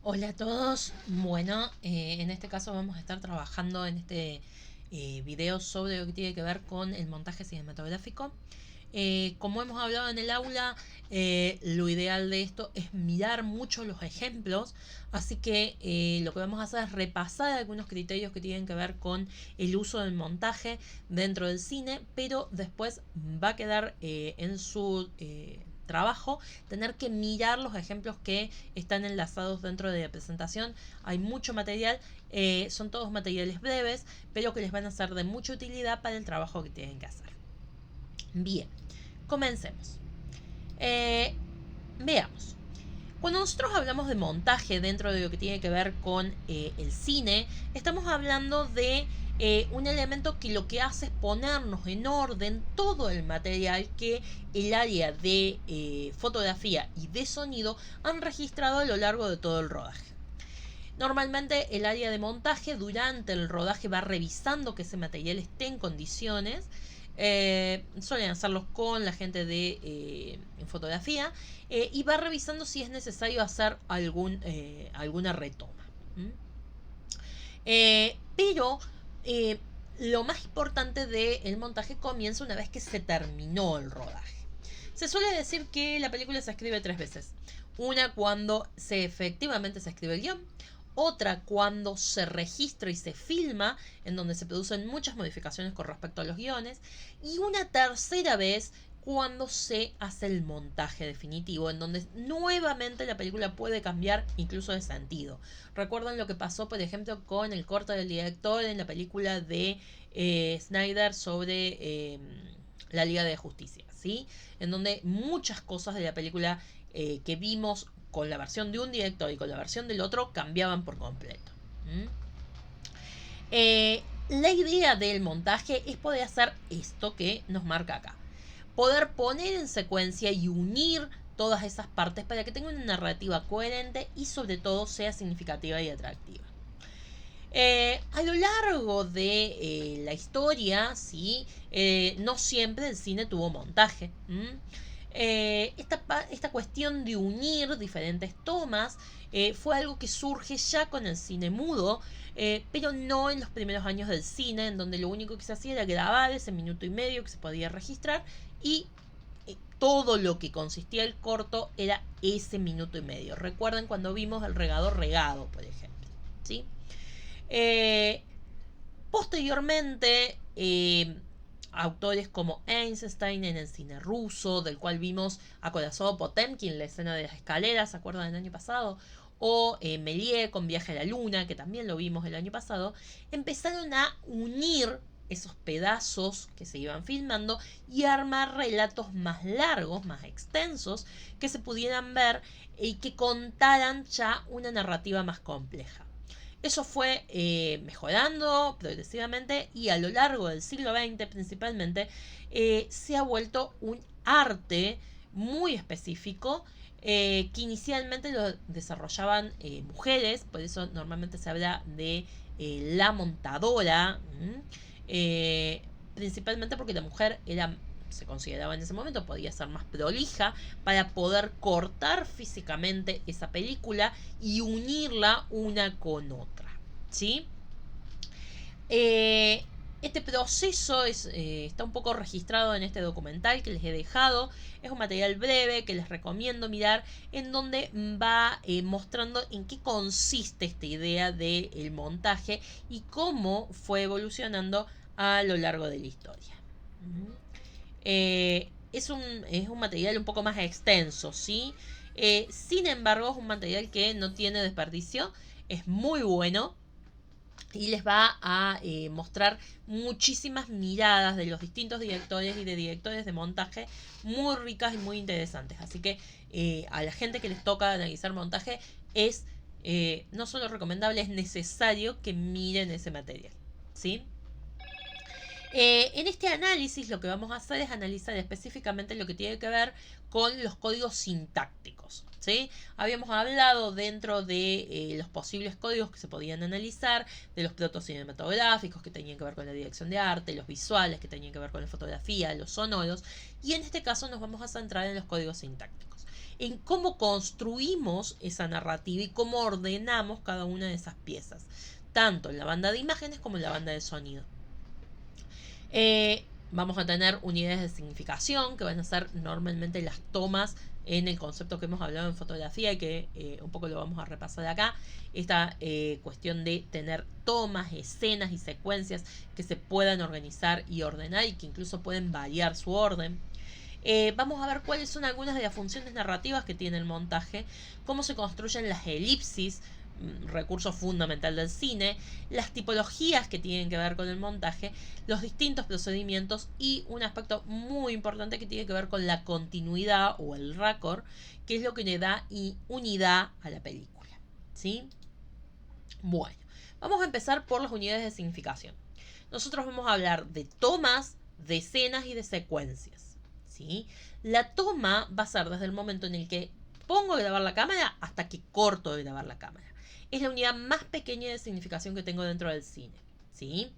Hola a todos. Bueno, en este caso vamos a estar trabajando en este video sobre lo que tiene que ver con el montaje cinematográfico. Como hemos hablado en el aula, lo ideal de esto es mirar mucho los ejemplos, así que lo que vamos a hacer es repasar algunos criterios que tienen que ver con el uso del montaje dentro del cine, pero después va a quedar en su trabajo tener que mirar los ejemplos que están enlazados dentro de la presentación. Hay mucho material, son todos materiales breves, pero que les van a ser de mucha utilidad para el trabajo que tienen que hacer. Bien, comencemos. Eh, Veamos. Cuando nosotros hablamos de montaje dentro de lo que tiene que ver con el cine, estamos hablando de un elemento que lo que hace es ponernos en orden todo el material que el área de fotografía y de sonido han registrado a lo largo de todo el rodaje. Normalmente el área de montaje durante el rodaje va revisando que ese material esté en condiciones. Suelen hacerlos con la gente de fotografía y va revisando si es necesario hacer alguna retoma. ¿Mm? Pero lo más importante del montaje comienza una vez que se terminó el rodaje. Se suele decir que la película se escribe 3 veces. Una cuando efectivamente se escribe el guión, otra cuando se registra y se filma, en donde se producen muchas modificaciones con respecto a los guiones, y una tercera vez cuando se hace el montaje definitivo, en donde nuevamente la película puede cambiar incluso de sentido. Recuerdan lo que pasó, por ejemplo, con el corte del director en la película de Snyder sobre la Liga de Justicia, ¿sí? En donde muchas cosas de la película que vimos con la versión de un director y con la versión del otro cambiaban por completo. ¿Mm? La idea del montaje es poder hacer esto que nos marca acá. Poder poner en secuencia y unir todas esas partes para que tenga una narrativa coherente y sobre todo sea significativa y atractiva. A lo largo de la historia, ¿sí? No siempre el cine tuvo montaje. Esta cuestión de unir diferentes tomas fue algo que surge ya con el cine mudo, pero no en los primeros años del cine, en donde lo único que se hacía era grabar ese minuto y medio que se podía registrar y todo lo que consistía el corto era ese minuto y medio. Recuerden cuando vimos El regador regado, por ejemplo. ¿Sí? Eh, Posteriormente, autores como Einstein en el cine ruso, del cual vimos acorazado Potemkin, la escena de las escaleras, ¿se acuerdan del año pasado? O Méliès con Viaje a la Luna, que también lo vimos el año pasado, empezaron a unir esos pedazos que se iban filmando y armar relatos más largos, más extensos, que se pudieran ver y que contaran ya una narrativa más compleja. Eso fue mejorando progresivamente y a lo largo del siglo XX principalmente se ha vuelto un arte muy específico que inicialmente lo desarrollaban mujeres, por eso normalmente se habla de la montadora, eh, principalmente porque la mujer era, se consideraba en ese momento, podía ser más prolija para poder cortar físicamente esa película y unirla una con otra. ¿Sí? Eh, este proceso está un poco registrado en este documental que les he dejado. Es un material breve que les recomiendo mirar, en donde va mostrando en qué consiste esta idea del montaje y cómo fue evolucionando a lo largo de la historia. Es un material un poco más extenso, ¿sí? Sin embargo, es un material que no tiene desperdicio, es muy bueno y les va a mostrar muchísimas miradas de los distintos directores y de directores de montaje muy ricas y muy interesantes. Así que a la gente que les toca analizar montaje es no solo recomendable, es necesario que miren ese material. ¿Sí? En este análisis lo que vamos a hacer es analizar específicamente lo que tiene que ver con los códigos sintácticos. ¿Sí? Habíamos hablado dentro de los posibles códigos que se podían analizar, de los protocinematográficos que tenían que ver con la dirección de arte, los visuales que tenían que ver con la fotografía, los sonoros, y en este caso nos vamos a centrar en los códigos sintácticos. en cómo construimos esa narrativa y cómo ordenamos cada una de esas piezas, tanto en la banda de imágenes como en la banda de sonido. Vamos a tener unidades de significación, que van a ser normalmente las tomas en el concepto que hemos hablado en fotografía y que un poco lo vamos a repasar acá. Esta cuestión de tener tomas, escenas y secuencias que se puedan organizar y ordenar y que incluso pueden variar su orden. Vamos a ver cuáles son algunas de las funciones narrativas que tiene el montaje, cómo se construyen las elipsis, recurso fundamental del cine, las tipologías que tienen que ver con el montaje, los distintos procedimientos y un aspecto muy importante que tiene que ver con la continuidad o el raccord, que es lo que le da unidad a la película, ¿sí? Bueno, vamos a empezar por las unidades de significación. Nosotros vamos a hablar de tomas, de escenas y de secuencias, ¿sí? La toma va a ser desde el momento en el que pongo de grabar la cámara hasta que corto de grabar la cámara. Es la unidad más pequeña de significación que tengo dentro del cine, ¿sí?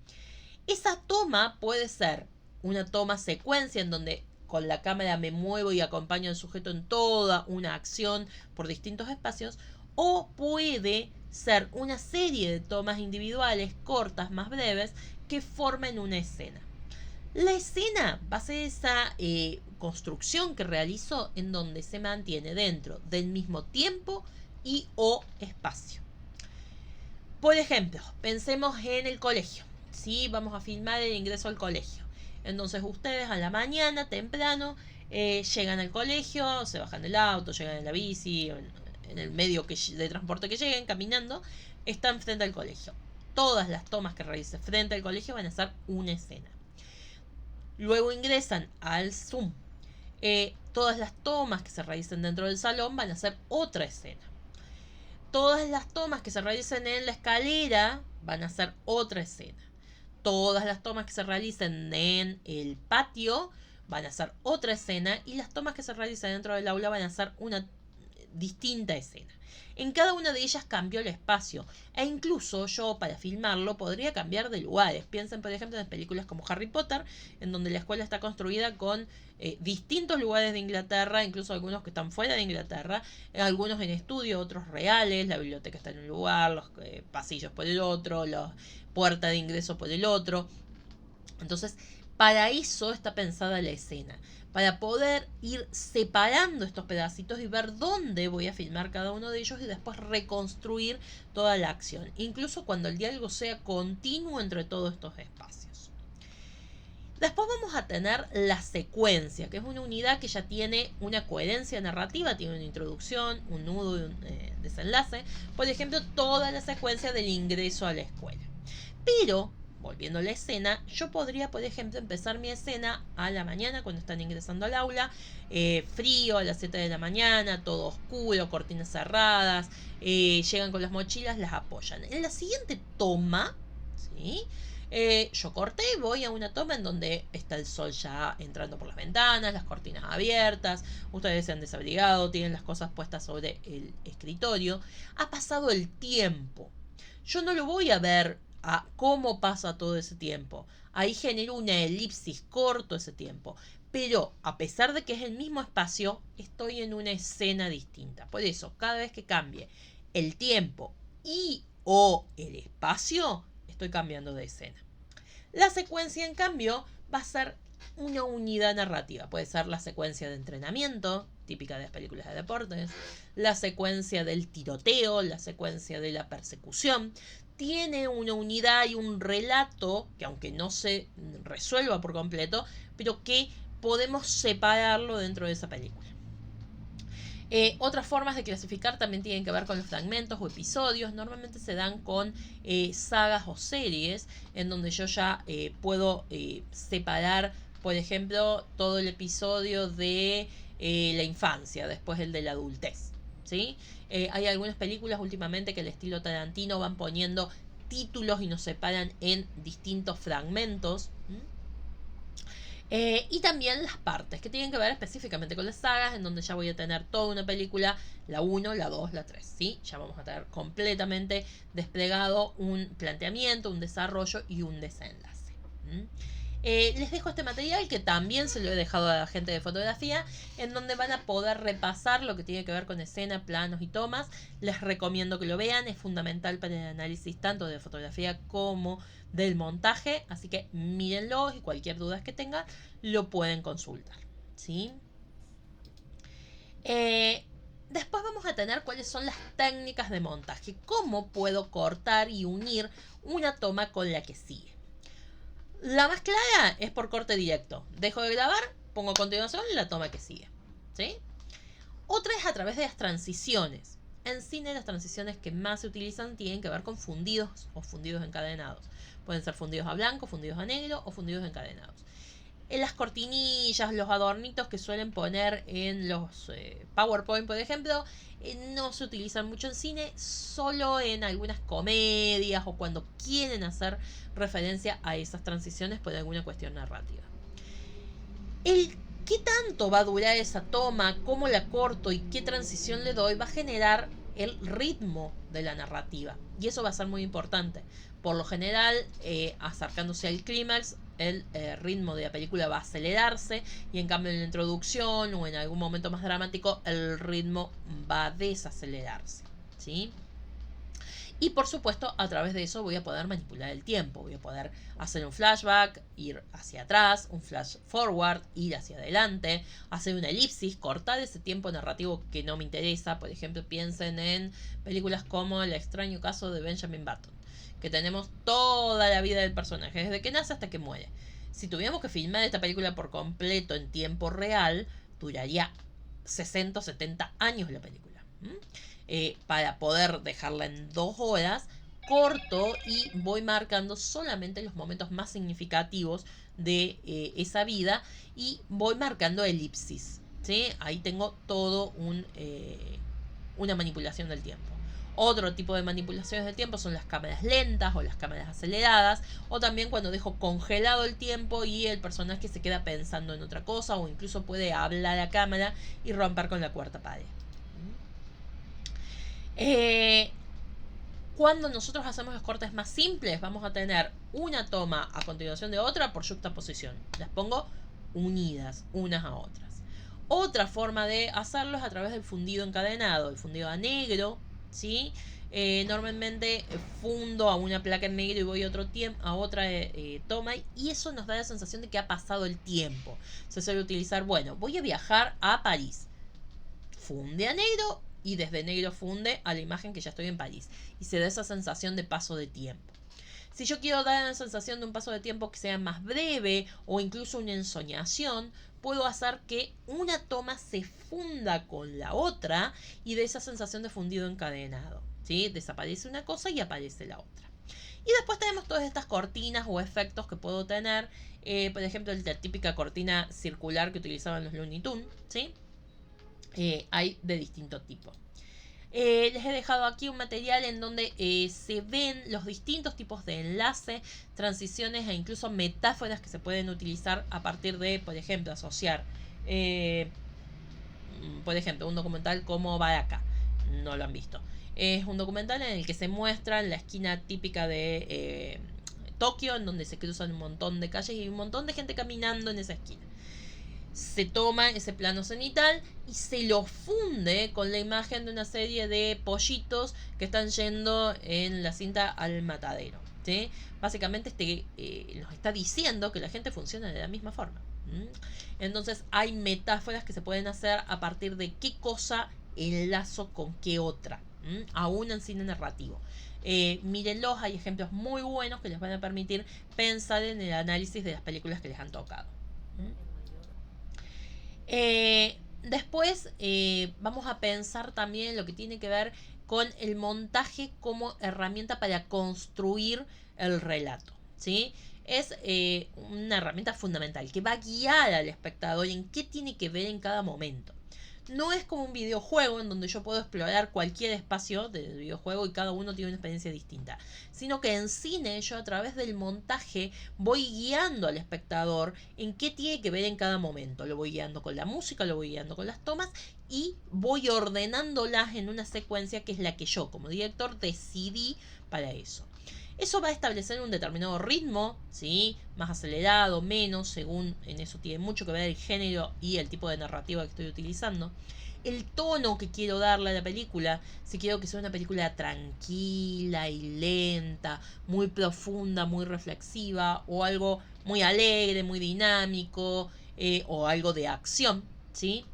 Esa toma puede ser una toma secuencia en donde con la cámara me muevo y acompaño al sujeto en toda una acción por distintos espacios, o puede ser una serie de tomas individuales, cortas, más breves, que forman una escena. La escena va a ser esa construcción que realizo en donde se mantiene dentro del mismo tiempo y o espacio. Por ejemplo, pensemos en el colegio, ¿sí? Vamos a filmar el ingreso al colegio. Entonces ustedes a la mañana, temprano, llegan al colegio, se bajan del auto, llegan en la bici, en el medio de transporte que lleguen, caminando, están frente al colegio. Todas las tomas que realicen frente al colegio van a ser una escena. Luego ingresan al Zoom. Todas las tomas que se realicen dentro del salón van a ser otra escena. Todas las tomas que se realicen en la escalera van a ser otra escena. Todas las tomas que se realicen en el patio van a ser otra escena. Y las tomas que se realicen dentro del aula van a ser una distinta escena. En cada una de ellas cambió el espacio. E incluso yo, para filmarlo, podría cambiar de lugares. Piensen, por ejemplo, en películas como Harry Potter, en donde la escuela está construida con distintos lugares de Inglaterra, incluso algunos que están fuera de Inglaterra, algunos en estudio, otros reales. La biblioteca está en un lugar, los pasillos por el otro, la puerta de ingreso por el otro. Entonces, para eso está pensada la escena, para poder ir separando estos pedacitos y ver dónde voy a filmar cada uno de ellos y después reconstruir toda la acción, incluso cuando el diálogo sea continuo entre todos estos espacios. Después vamos a tener la secuencia, que es una unidad que ya tiene una coherencia narrativa, tiene una introducción, un nudo y un desenlace. Por ejemplo, toda la secuencia del ingreso a la escuela. Pero volviendo a la escena, yo podría, por ejemplo, empezar mi escena a la mañana cuando están ingresando al aula, frío, a las 7 de la mañana, todo oscuro, cortinas cerradas, llegan con las mochilas, las apoyan. En la siguiente toma, ¿sí? Yo corté y voy a una toma en donde está el sol ya entrando por las ventanas, las cortinas abiertas, ustedes se han desabrigado, tienen las cosas puestas sobre el escritorio, ha pasado el tiempo. Yo no lo voy a ver a cómo pasa todo ese tiempo. Ahí genero una elipsis, corto ese tiempo. Pero a pesar de que es el mismo espacio, estoy en una escena distinta. Por eso, cada vez que cambie el tiempo y o el espacio, estoy cambiando de escena. La secuencia, en cambio, va a ser una unidad narrativa. Puede ser la secuencia de entrenamiento, típica de las películas de deportes, la secuencia del tiroteo, la secuencia de la persecución. Tiene una unidad y un relato que, aunque no se resuelva por completo, pero que podemos separarlo dentro de esa película. Otras formas de clasificar también tienen que ver con los fragmentos o episodios. Normalmente se dan con sagas o series, en donde yo ya puedo separar, por ejemplo, todo el episodio de la infancia, después el de la adultez, ¿sí? Hay algunas películas últimamente que al estilo Tarantino van poniendo títulos y nos separan en distintos fragmentos. Y también las partes, que tienen que ver específicamente con las sagas, en donde ya voy a tener toda una película, la 1, la 2, la 3, ¿sí? Ya vamos a tener completamente desplegado un planteamiento, un desarrollo y un desenlace. Les dejo este material que también se lo he dejado a la gente de fotografía, en donde van a poder repasar lo que tiene que ver con escena, planos y tomas. Les recomiendo que lo vean, es fundamental para el análisis tanto de fotografía como del montaje, así que mírenlo y cualquier duda que tengan lo pueden consultar, ¿sí? Después vamos a tener cuáles son las técnicas de montaje, cómo puedo cortar y unir una toma con la que sigue. La más clara es por corte directo. Dejo de grabar, pongo a continuación la toma que sigue, ¿sí? Otra es a través de las transiciones. En cine las transiciones que más se utilizan tienen que ver con fundidos o fundidos encadenados. Pueden ser fundidos a blanco, fundidos a negro o fundidos encadenados. En las cortinillas, los adornitos que suelen poner en los PowerPoint, por ejemplo, no se utilizan mucho en cine, solo en algunas comedias o cuando quieren hacer referencia a esas transiciones por alguna cuestión narrativa. El qué tanto va a durar esa toma, cómo la corto y qué transición le doy va a generar el ritmo de la narrativa. Y eso va a ser muy importante. Por lo general, acercándose al clímax, el ritmo de la película va a acelerarse y en cambio en la introducción o en algún momento más dramático el ritmo va a desacelerarse, ¿sí? Y por supuesto, a través de eso voy a poder manipular el tiempo. Voy a poder hacer un flashback, ir hacia atrás, un flash forward, ir hacia adelante, hacer una elipsis, cortar ese tiempo narrativo que no me interesa. Por ejemplo, piensen en películas como El extraño caso de Benjamin Button, que tenemos toda la vida del personaje, desde que nace hasta que muere. Si tuviéramos que filmar esta película por completo en tiempo real, duraría 60 o 70 años la película. Para poder dejarla en 2 horas, corto y voy marcando solamente los momentos más significativos de esa vida y voy marcando elipsis, ¿sí? Ahí tengo todo una manipulación del tiempo. Otro tipo de manipulaciones del tiempo son las cámaras lentas o las cámaras aceleradas, o también cuando dejo congelado el tiempo y el personaje se queda pensando en otra cosa o incluso puede hablar a la cámara y romper con la cuarta pared. Cuando nosotros hacemos los cortes más simples, vamos a tener una toma a continuación de otra por juxtaposición. Las pongo unidas unas a otras. Otra forma de hacerlo es a través del fundido encadenado, el fundido a negro, ¿sí? Normalmente fundo a una placa en negro y voy a otra toma y eso nos da la sensación de que ha pasado el tiempo. Se suele utilizar, bueno, voy a viajar a París. Funde a negro y desde negro funde a la imagen que ya estoy en París. Y se da esa sensación de paso de tiempo. Si yo quiero dar la sensación de un paso de tiempo que sea más breve o incluso una ensoñación, puedo hacer que una toma se funda con la otra y de esa sensación de fundido encadenado, ¿sí? Desaparece una cosa y aparece la otra. Y después tenemos todas estas cortinas o efectos que puedo tener. Por ejemplo, la típica cortina circular que utilizaban los Looney Tunes, ¿sí? Hay de distinto tipo. Les he dejado aquí un material en donde se ven los distintos tipos de enlace, transiciones e incluso metáforas que se pueden utilizar a partir de, por ejemplo, asociar, por ejemplo, un documental como Baraka. No lo han visto. Es un documental en el que se muestra la esquina típica de Tokio, en donde se cruzan un montón de calles y un montón de gente caminando en esa esquina. Se toma ese plano cenital y se lo funde con la imagen de una serie de pollitos que están yendo en la cinta al matadero, ¿sí? Básicamente nos está diciendo que la gente funciona de la misma forma. Entonces hay metáforas que se pueden hacer a partir de qué cosa enlazo con qué otra, aún en cine narrativo. Mírenlos, hay ejemplos muy buenos que les van a permitir pensar en el análisis de las películas que les han tocado. Después vamos a pensar también en lo que tiene que ver con el montaje como herramienta para construir el relato, ¿sí? Es una herramienta fundamental que va a guiar al espectador en qué tiene que ver en cada momento. No es como un videojuego en donde yo puedo explorar cualquier espacio del videojuego y cada uno tiene una experiencia distinta, sino que en cine yo a través del montaje voy guiando al espectador en qué tiene que ver en cada momento. Lo voy guiando con la música, lo voy guiando con las tomas y voy ordenándolas en una secuencia que es la que yo como director decidí para eso. Eso va a establecer un determinado ritmo, ¿sí? Más acelerado, menos, según en eso tiene mucho que ver el género y el tipo de narrativa que estoy utilizando. El tono que quiero darle a la película, si quiero que sea una película tranquila y lenta, muy profunda, muy reflexiva, o algo muy alegre, muy dinámico, o algo de acción, ¿sí?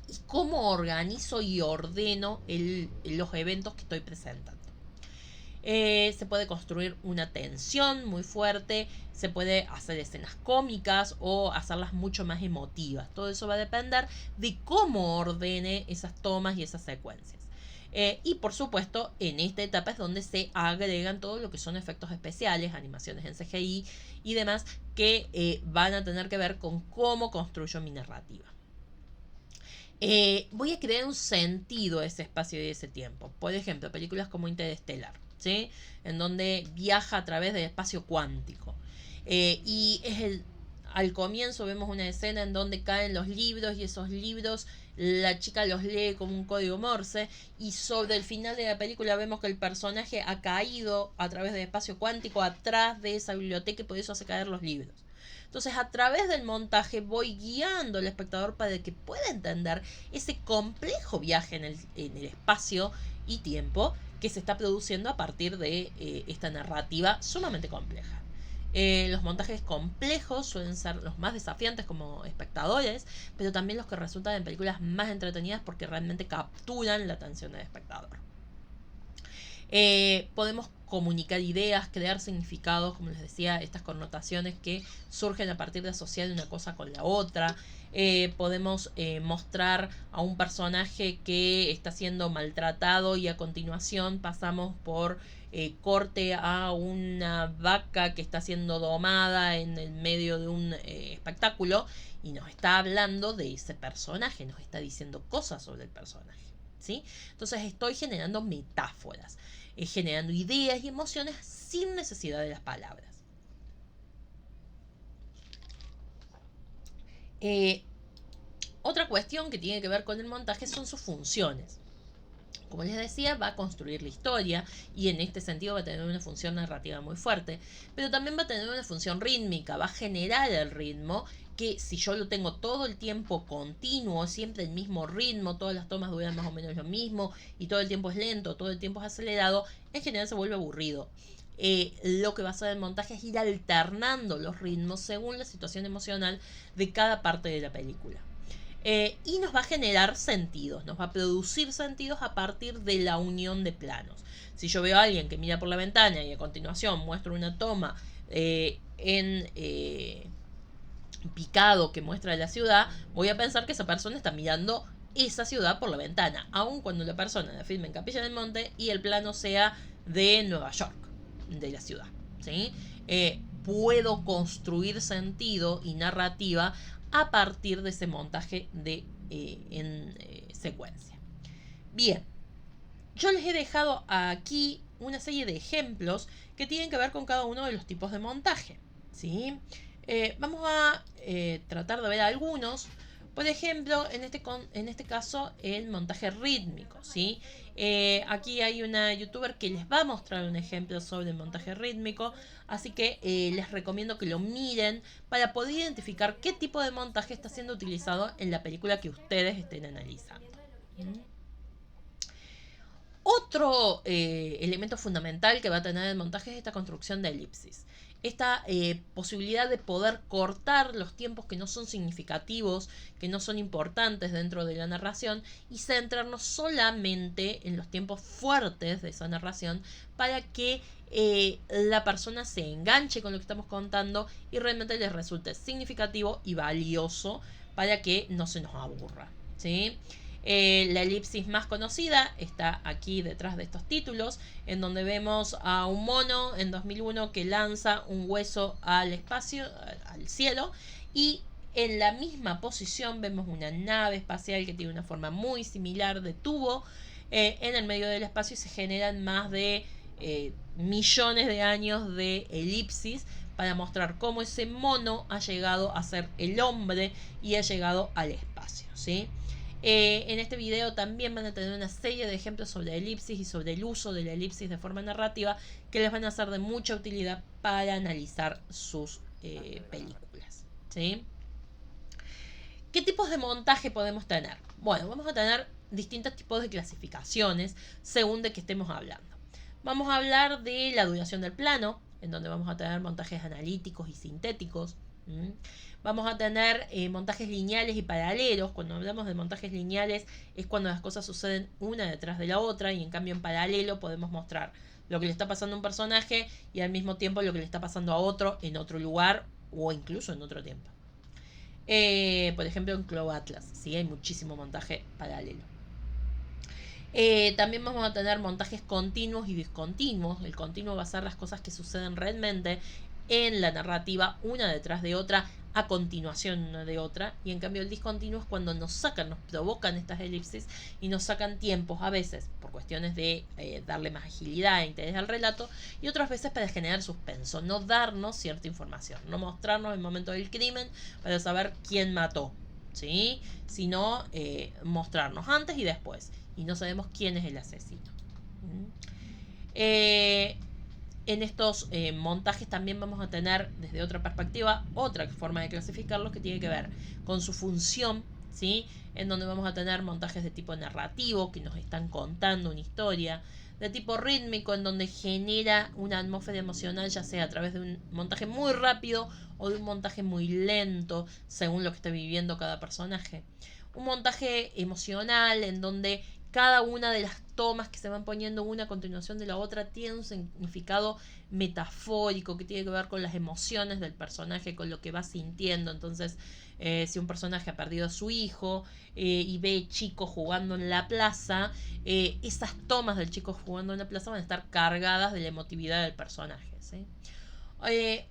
Y cómo organizo y ordeno los eventos que estoy presentando. Se puede construir una tensión muy fuerte, se puede hacer escenas cómicas o hacerlas mucho más emotivas. Todo eso va a depender de cómo ordene esas tomas y esas secuencias. Y por supuesto, en esta etapa es donde se agregan todo lo que son efectos especiales, animaciones en CGI y demás que van a tener que ver con cómo construyo mi narrativa. Voy a crear un sentido a ese espacio y ese tiempo. Por ejemplo, películas como Interestelar, ¿sí? En donde viaja a través del espacio cuántico. Y al comienzo vemos una escena en donde caen los libros y esos libros la chica los lee como un código Morse, y sobre el final de la película vemos que el personaje ha caído a través del espacio cuántico atrás de esa biblioteca y por eso hace caer los libros. Entonces, a través del montaje voy guiando al espectador para que pueda entender ese complejo viaje en el espacio y tiempo que se está produciendo a partir de esta narrativa sumamente compleja. Los montajes complejos suelen ser los más desafiantes como espectadores, pero también los que resultan en películas más entretenidas porque realmente capturan la atención del espectador. Podemos comunicar ideas, crear significados, como les decía, estas connotaciones que surgen a partir de asociar una cosa con la otra. Podemos mostrar a un personaje que está siendo maltratado y a continuación pasamos por corte a una vaca que está siendo domada en el medio de un espectáculo y nos está hablando de ese personaje, nos está diciendo cosas sobre el personaje, ¿sí? Entonces estoy generando metáforas, generando ideas y emociones sin necesidad de las palabras. Otra cuestión que tiene que ver con el montaje son sus funciones. Como les decía, va a construir la historia y en este sentido va a tener una función narrativa muy fuerte, pero también va a tener una función rítmica, va a generar el ritmo que si yo lo tengo todo el tiempo continuo, siempre el mismo ritmo, todas las tomas duran más o menos lo mismo y todo el tiempo es lento, todo el tiempo es acelerado, en general se vuelve aburrido. Lo que va a hacer el montaje es ir alternando los ritmos según la situación emocional de cada parte de la película. Y nos va a generar sentidos, nos va a producir sentidos a partir de la unión de planos. Si yo veo a alguien que mira por la ventana y a continuación muestro una toma en picado que muestra la ciudad, voy a pensar que esa persona está mirando esa ciudad por la ventana, aun cuando la persona la filme en Capilla del Monte y el plano sea de Nueva York, de la ciudad, ¿sí? Puedo construir sentido y narrativa a partir de ese montaje en secuencia. Bien, yo les he dejado aquí una serie de ejemplos que tienen que ver con cada uno de los tipos de montaje, ¿sí? Vamos a tratar de ver algunos. Por ejemplo, en este caso, el montaje rítmico, ¿sí? Aquí hay una youtuber que les va a mostrar un ejemplo sobre el montaje rítmico, así que les recomiendo que lo miren para poder identificar qué tipo de montaje está siendo utilizado en la película que ustedes estén analizando. Otro elemento fundamental que va a tener el montaje es esta construcción de elipsis. Esta posibilidad de poder cortar los tiempos que no son significativos, que no son importantes dentro de la narración y centrarnos solamente en los tiempos fuertes de esa narración para que la persona se enganche con lo que estamos contando y realmente les resulte significativo y valioso para que no se nos aburra, ¿sí? La elipsis más conocida está aquí detrás de estos títulos, en donde vemos a un mono en 2001 que lanza un hueso al espacio, al cielo, y en la misma posición vemos una nave espacial que tiene una forma muy similar de tubo en el medio del espacio y se generan más de millones de años de elipsis para mostrar cómo ese mono ha llegado a ser el hombre y ha llegado al espacio, ¿sí? En este video también van a tener una serie de ejemplos sobre elipsis y sobre el uso de la elipsis de forma narrativa que les van a ser de mucha utilidad para analizar sus películas, ¿sí? ¿Qué tipos de montaje podemos tener? Bueno, vamos a tener distintos tipos de clasificaciones según de qué estemos hablando. Vamos a hablar de la duración del plano, en donde vamos a tener montajes analíticos y sintéticos. Vamos a tener montajes lineales y paralelos. Cuando hablamos de montajes lineales es cuando las cosas suceden una detrás de la otra, y en cambio en paralelo podemos mostrar lo que le está pasando a un personaje y al mismo tiempo lo que le está pasando a otro en otro lugar o incluso en otro tiempo. Por ejemplo en Cloud Atlas, ¿sí? Hay muchísimo montaje paralelo. También vamos a tener montajes continuos y discontinuos. El continuo va a ser las cosas que suceden realmente en la narrativa, una detrás de otra, a continuación una de otra. Y en cambio el discontinuo es cuando nos provocan estas elipsis y nos sacan tiempos, a veces por cuestiones de darle más agilidad e interés al relato, y otras veces para generar suspenso, no darnos cierta información, no mostrarnos el momento del crimen para saber quién mató, ¿sí? Sino mostrarnos antes y después, y no sabemos quién es el asesino. En estos montajes también vamos a tener desde otra perspectiva otra forma de clasificarlos que tiene que ver con su función, ¿sí? En donde vamos a tener montajes de tipo narrativo que nos están contando una historia, de tipo rítmico en donde genera una atmósfera emocional, ya sea a través de un montaje muy rápido o de un montaje muy lento según lo que esté viviendo cada personaje. Un montaje emocional en donde cada una de las tomas que se van poniendo una a continuación de la otra tiene un significado metafórico que tiene que ver con las emociones del personaje, con lo que va sintiendo. Entonces, si un personaje ha perdido a su hijo y ve chicos jugando en la plaza, esas tomas del chico jugando en la plaza van a estar cargadas de la emotividad del personaje, ¿sí?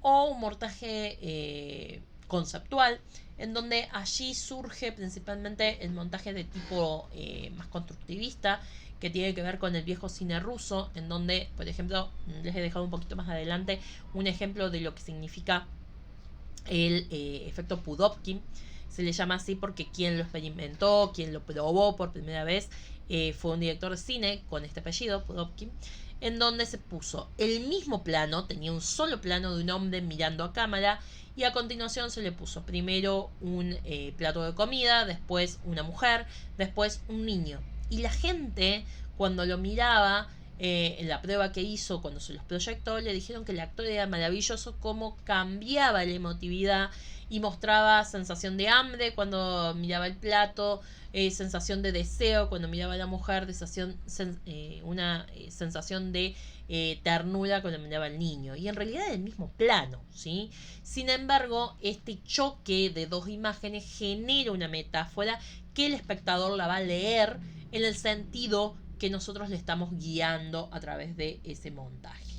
O un montaje conceptual, en donde allí surge principalmente el montaje de tipo más constructivista, que tiene que ver con el viejo cine ruso, en donde, por ejemplo, les he dejado un poquito más adelante un ejemplo de lo que significa el efecto Pudovkin. Se le llama así porque quien lo experimentó, quien lo probó por primera vez, fue un director de cine con este apellido, Pudovkin, en donde se puso el mismo plano, tenía un solo plano de un hombre mirando a cámara, y a continuación se le puso primero un plato de comida, después una mujer, después un niño. Y la gente, cuando lo miraba, en la prueba que hizo cuando se los proyectó, le dijeron que el actor era maravilloso, cómo cambiaba la emotividad y mostraba sensación de hambre cuando miraba el plato, sensación de deseo cuando miraba a la mujer, una sensación de ternura cuando miraba al niño. Y en realidad era el mismo plano, ¿sí? Sin embargo, este choque de dos imágenes genera una metáfora que el espectador la va a leer en el sentido que nosotros le estamos guiando a través de ese montaje.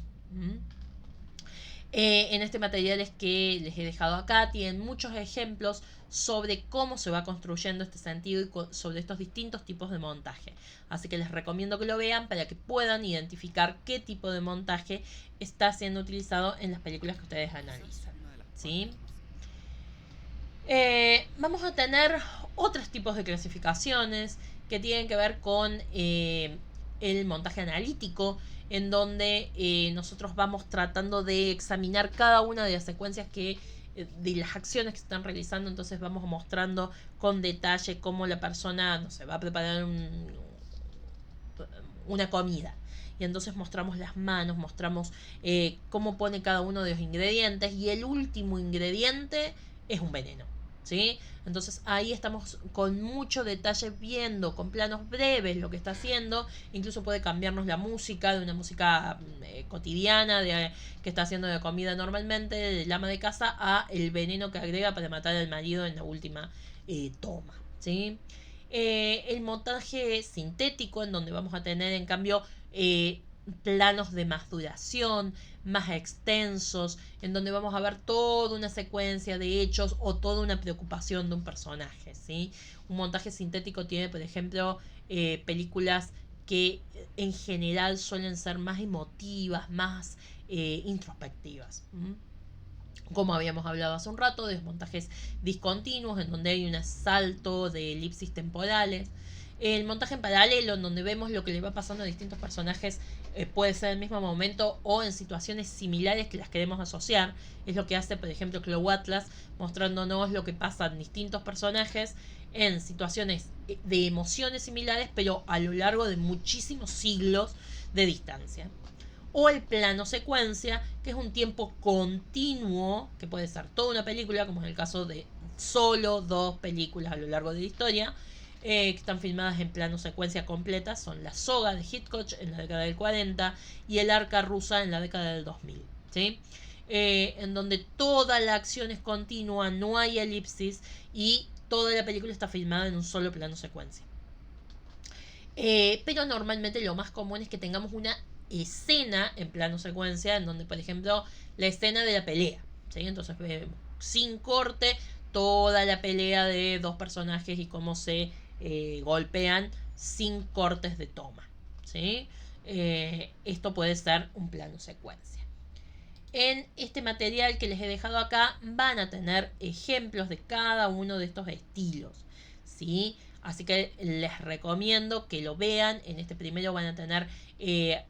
En este material que les he dejado acá tienen muchos ejemplos sobre cómo se va construyendo este sentido y sobre estos distintos tipos de montaje. Así que les recomiendo que lo vean para que puedan identificar qué tipo de montaje está siendo utilizado en las películas que ustedes analizan, ¿sí? Vamos a tener otros tipos de clasificaciones que tienen que ver con el montaje analítico, en donde nosotros vamos tratando de examinar cada una de las secuencias de las acciones que se están realizando. Entonces vamos mostrando con detalle cómo la persona, no sé, va a preparar una comida. Y entonces mostramos las manos, mostramos cómo pone cada uno de los ingredientes, y el último ingrediente es un veneno, ¿sí? Entonces ahí estamos con mucho detalle viendo con planos breves lo que está haciendo. Incluso puede cambiarnos la música de una música cotidiana que está haciendo de comida normalmente, del ama de casa, a el veneno que agrega para matar al marido en la última toma, ¿sí? El montaje sintético, en donde vamos a tener en cambio planos de más duración, más extensos, en donde vamos a ver toda una secuencia de hechos o toda una preocupación de un personaje, ¿sí? Un montaje sintético tiene, por ejemplo, películas que en general suelen ser más emotivas, más introspectivas. como habíamos hablado hace un rato, de montajes discontinuos, en donde hay un salto de elipsis temporales. El montaje en paralelo, en donde vemos lo que le va pasando a distintos personajes, puede ser en el mismo momento o en situaciones similares que las queremos asociar. Es lo que hace, por ejemplo, Cloud Atlas, mostrándonos lo que pasa en distintos personajes en situaciones de emociones similares, pero a lo largo de muchísimos siglos de distancia. O el plano secuencia, que es un tiempo continuo, que puede ser toda una película, como en el caso de solo 2 películas a lo largo de la historia, que están filmadas en plano secuencia completa. Son La Soga de Hitchcock en la década del 40 y El Arca Rusa en la década del 2000. ¿Sí? En donde toda la acción es continua, no hay elipsis y toda la película está filmada en un solo plano secuencia. Pero normalmente lo más común es que tengamos una escena en plano secuencia, en donde, por ejemplo, la escena de la pelea, ¿sí? Entonces vemos sin corte toda la pelea de 2 personajes y cómo se golpean sin cortes de toma, ¿sí? Esto puede ser un plano secuencia. En este material que les he dejado acá van a tener ejemplos de cada uno de estos estilos, ¿sí? Así que les recomiendo que lo vean. En este primero van a tener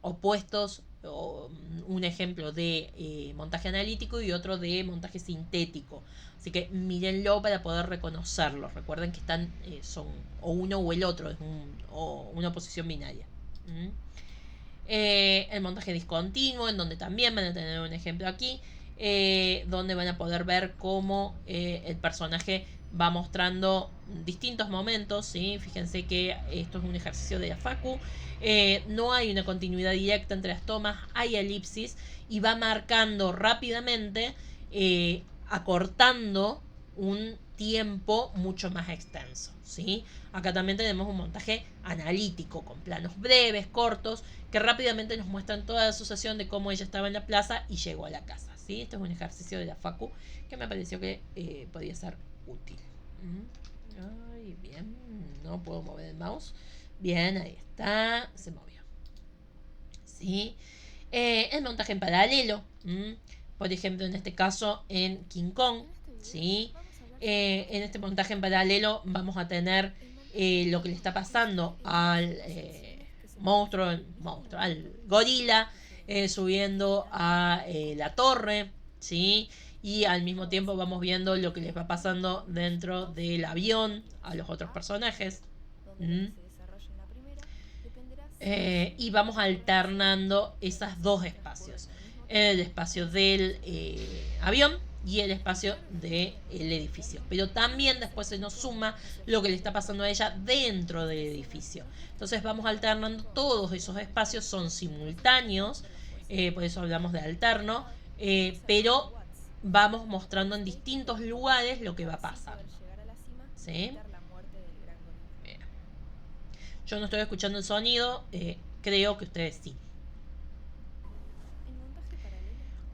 opuestos, un ejemplo de montaje analítico y otro de montaje sintético. Así que mírenlo para poder reconocerlos. Recuerden que están, son o uno o el otro, es una oposición binaria. El montaje discontinuo, en donde también van a tener un ejemplo aquí, donde van a poder ver cómo el personaje va mostrando distintos momentos, ¿sí? Fíjense que esto es un ejercicio de la Facu. No hay una continuidad directa entre las tomas, hay elipsis y va marcando rápidamente, acortando un tiempo mucho más extenso, ¿sí? Acá también tenemos un montaje analítico con planos breves, cortos, que rápidamente nos muestran toda la sucesión de cómo ella estaba en la plaza y llegó a la casa, ¿sí? Este es un ejercicio de la Facu que me pareció que podía ser útil. Ay, bien, no puedo mover el mouse. Bien, ahí está, se movió. ¿Sí? El montaje en paralelo, por ejemplo, en este caso en King Kong, ¿sí? En este montaje en paralelo vamos a tener lo que le está pasando al monstruo, al gorila, subiendo a la torre, ¿sí? Y al mismo tiempo vamos viendo lo que les va pasando dentro del avión a los otros personajes. Y vamos alternando esos 2 espacios. El espacio del avión y el espacio del edificio. Pero también después se nos suma lo que le está pasando a ella dentro del edificio. Entonces vamos alternando todos esos espacios, son simultáneos, por eso hablamos de alterno, pero vamos mostrando en distintos lugares lo que va pasando. ¿Sí? Bien. Yo no estoy escuchando el sonido, creo que ustedes sí.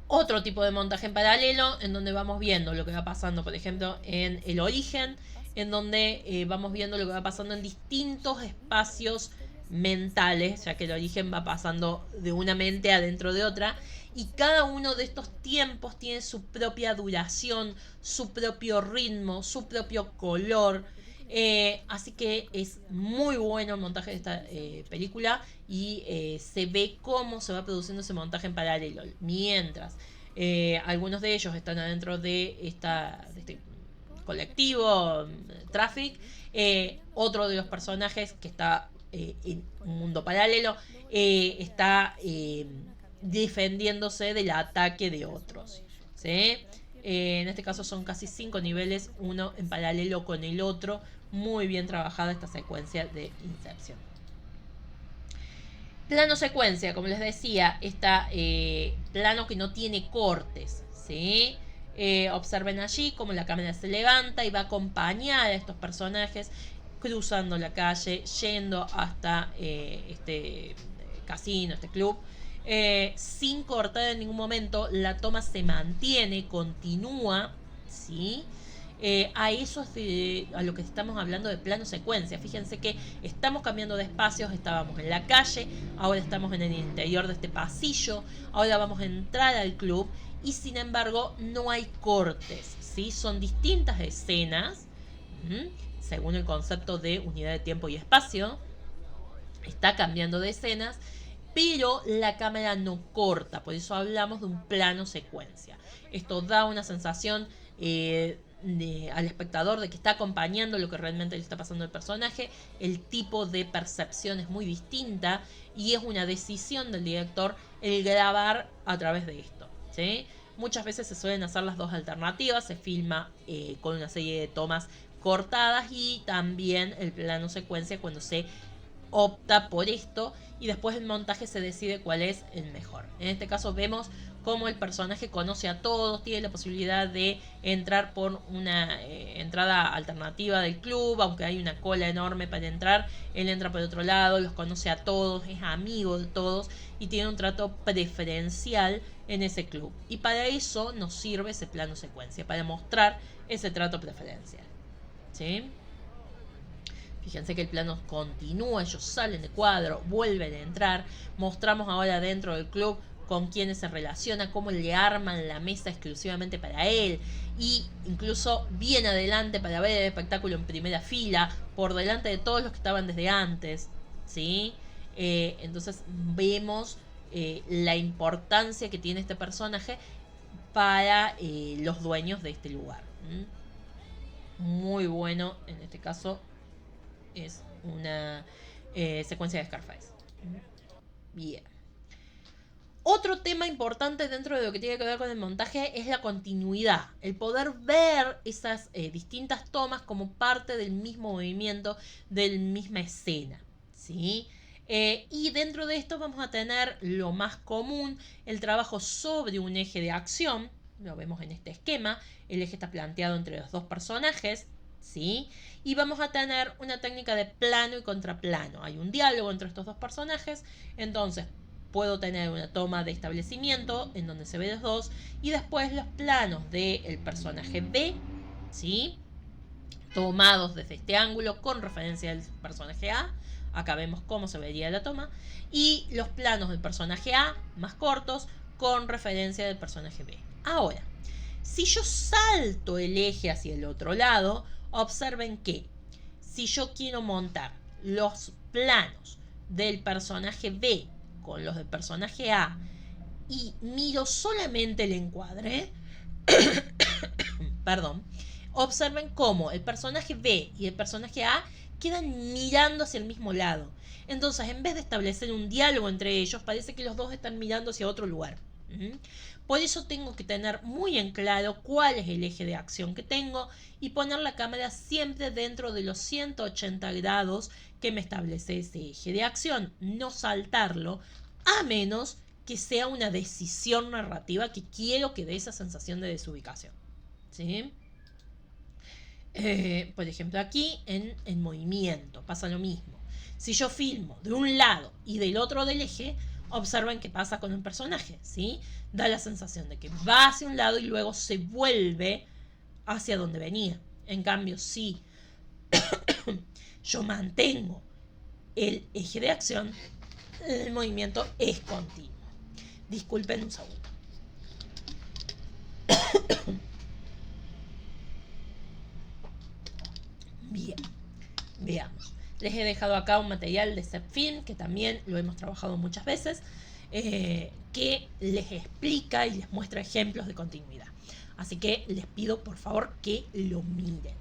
Otro tipo de montaje en paralelo, en donde vamos viendo lo que va pasando, por ejemplo, en El Origen, en donde vamos viendo lo que va pasando en distintos espacios mentales, ya que El Origen va pasando de una mente adentro de otra, y cada uno de estos tiempos tiene su propia duración, su propio ritmo, su propio color. Así que es muy bueno el montaje de esta película y se ve cómo se va produciendo ese montaje en paralelo. Mientras algunos de ellos están adentro de este colectivo, Traffic, otro de los personajes que está en un mundo paralelo está defendiéndose del ataque de otros, ¿sí? En este caso son casi 5 niveles, uno en paralelo con el otro. Muy bien trabajada esta secuencia de Inception. Plano secuencia, como les decía, está plano que no tiene cortes, ¿sí? Observen allí cómo la cámara se levanta y va a acompañar a estos personajes cruzando la calle, yendo hasta este casino, este club. Sin cortar en ningún momento, la toma se mantiene, continúa, ¿sí? A eso es a lo que estamos hablando de plano secuencia. Fíjense que estamos cambiando de espacios, estábamos en la calle, ahora estamos en el interior de este pasillo, ahora vamos a entrar al club y sin embargo no hay cortes, ¿sí? Son distintas escenas, según el concepto de unidad de tiempo y espacio, está cambiando de escenas, pero la cámara no corta, por eso hablamos de un plano secuencia. Esto da una sensación al espectador de que está acompañando lo que realmente le está pasando al personaje. El tipo de percepción es muy distinta y es una decisión del director el grabar a través de esto, ¿sí? Muchas veces se suelen hacer las dos alternativas, se filma con una serie de tomas cortadas y también el plano secuencia cuando se opta por esto y después el montaje se decide cuál es el mejor. En este caso vemos cómo el personaje conoce a todos, tiene la posibilidad de entrar por una entrada alternativa del club, aunque hay una cola enorme para entrar, él entra por otro lado, los conoce a todos, es amigo de todos y tiene un trato preferencial en ese club. Y para eso nos sirve ese plano secuencia, para mostrar ese trato preferencial. ¿Sí? Fíjense que el plano continúa, ellos salen de cuadro, vuelven a entrar. Mostramos ahora dentro del club con quienes se relaciona, cómo le arman la mesa exclusivamente para él. Y incluso bien adelante para ver el espectáculo en primera fila, por delante de todos los que estaban desde antes. ¿Sí? Entonces vemos la importancia que tiene este personaje para los dueños de este lugar. Muy bueno en este caso. Es una secuencia de Scarface. Bien. Otro tema importante dentro de lo que tiene que ver con el montaje es la continuidad. El poder ver esas distintas tomas como parte del mismo movimiento, de la misma escena. ¿Sí? Y dentro de esto vamos a tener lo más común, el trabajo sobre un eje de acción. Lo vemos en este esquema. El eje está planteado entre los dos personajes. ¿Sí? Y vamos a tener una técnica de plano y contraplano. Hay un diálogo entre estos dos personajes, entonces puedo tener una toma de establecimiento en donde se ve los dos y después los planos del personaje B, ¿sí? Tomados desde este ángulo con referencia al personaje A. Acá vemos cómo se vería la toma. Y los planos del personaje A más cortos con referencia del personaje B. Ahora, si yo salto el eje hacia el otro lado, observen que si yo quiero montar los planos del personaje B con los del personaje A y miro solamente el encuadre, perdón, observen cómo el personaje B y el personaje A quedan mirando hacia el mismo lado. Entonces, en vez de establecer un diálogo entre ellos, parece que los dos están mirando hacia otro lugar. Por eso tengo que tener muy en claro cuál es el eje de acción que tengo y poner la cámara siempre dentro de los 180 grados que me establece ese eje de acción. No saltarlo, a menos que sea una decisión narrativa que quiero que dé esa sensación de desubicación. ¿Sí? Por ejemplo, aquí en movimiento pasa lo mismo. Si yo filmo de un lado y del otro del eje, observen qué pasa con un personaje, ¿sí? Da la sensación de que va hacia un lado y luego se vuelve hacia donde venía. En cambio, si yo mantengo el eje de acción, el movimiento es continuo. Disculpen un segundo. Bien, veamos. Les he dejado acá un material de Zepfilm, que también lo hemos trabajado muchas veces, que les explica y les muestra ejemplos de continuidad. Así que les pido por favor que lo miren.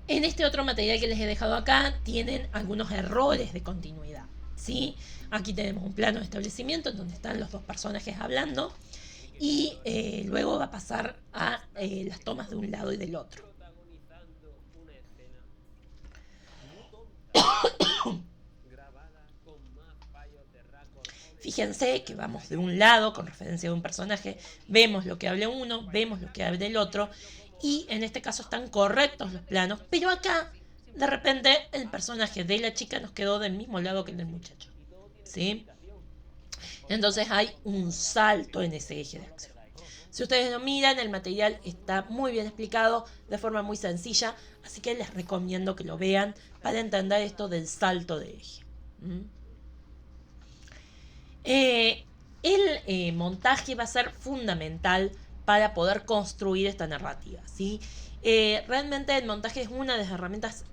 En este otro material que les he dejado acá tienen algunos errores de continuidad. ¿Sí? Aquí tenemos un plano de establecimiento en donde están los dos personajes hablando y luego va a pasar a las tomas de un lado y del otro. Fíjense que vamos de un lado con referencia a un personaje, vemos lo que habla uno, vemos lo que habla el otro y en este caso están correctos los planos, pero acá de repente el personaje de la chica nos quedó del mismo lado que el del muchacho. ¿Sí? Entonces hay un salto en ese eje de acción. Si ustedes lo miran, el material está muy bien explicado de forma muy sencilla, así que les recomiendo que lo vean para entender esto del salto de eje. El montaje va a ser fundamental para poder construir esta narrativa, ¿sí? Realmente el montaje es una de las herramientas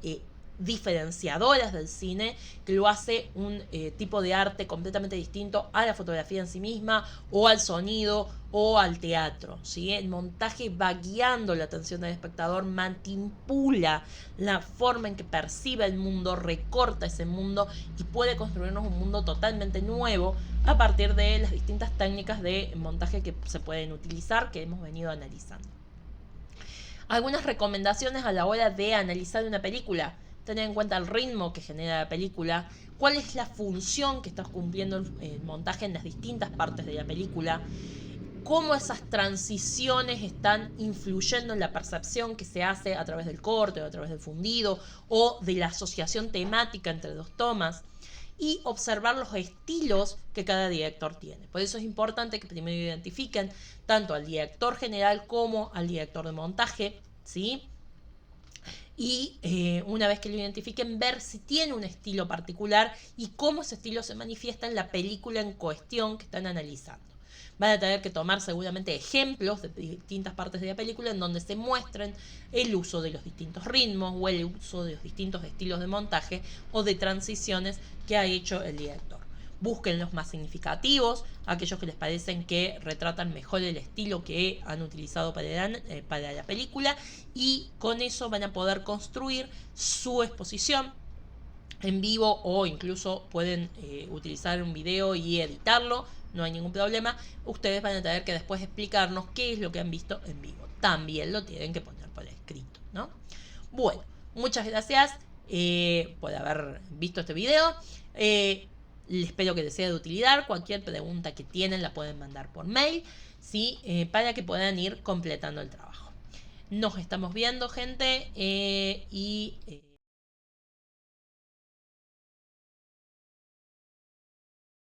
diferenciadoras del cine, que lo hace un tipo de arte completamente distinto a la fotografía en sí misma, o al sonido, o al teatro, ¿sí? El montaje va guiando la atención del espectador, manipula la forma en que percibe el mundo, recorta ese mundo y puede construirnos un mundo totalmente nuevo a partir de las distintas técnicas de montaje que se pueden utilizar, que hemos venido analizando. Algunas recomendaciones a la hora de analizar una película: tener en cuenta el ritmo que genera la película, cuál es la función que está cumpliendo el montaje en las distintas partes de la película, cómo esas transiciones están influyendo en la percepción que se hace a través del corte o a través del fundido o de la asociación temática entre dos tomas, y observar los estilos que cada director tiene. Por eso es importante que primero identifiquen tanto al director general como al director de montaje, ¿sí? Y una vez que lo identifiquen, ver si tiene un estilo particular y cómo ese estilo se manifiesta en la película en cuestión que están analizando. Van a tener que tomar seguramente ejemplos de distintas partes de la película en donde se muestren el uso de los distintos ritmos o el uso de los distintos estilos de montaje o de transiciones que ha hecho el director. Busquen los más significativos, aquellos que les parecen que retratan mejor el estilo que han utilizado para la película, y con eso van a poder construir su exposición en vivo, o incluso pueden utilizar un video y editarlo, no hay ningún problema. Ustedes van a tener que después explicarnos qué es lo que han visto en vivo. También lo tienen que poner por escrito, ¿no? Bueno, muchas gracias por haber visto este video. Espero que les sea de utilidad. Cualquier pregunta que tienen la pueden mandar por mail, ¿sí? Para que puedan ir completando el trabajo. Nos estamos viendo, gente, y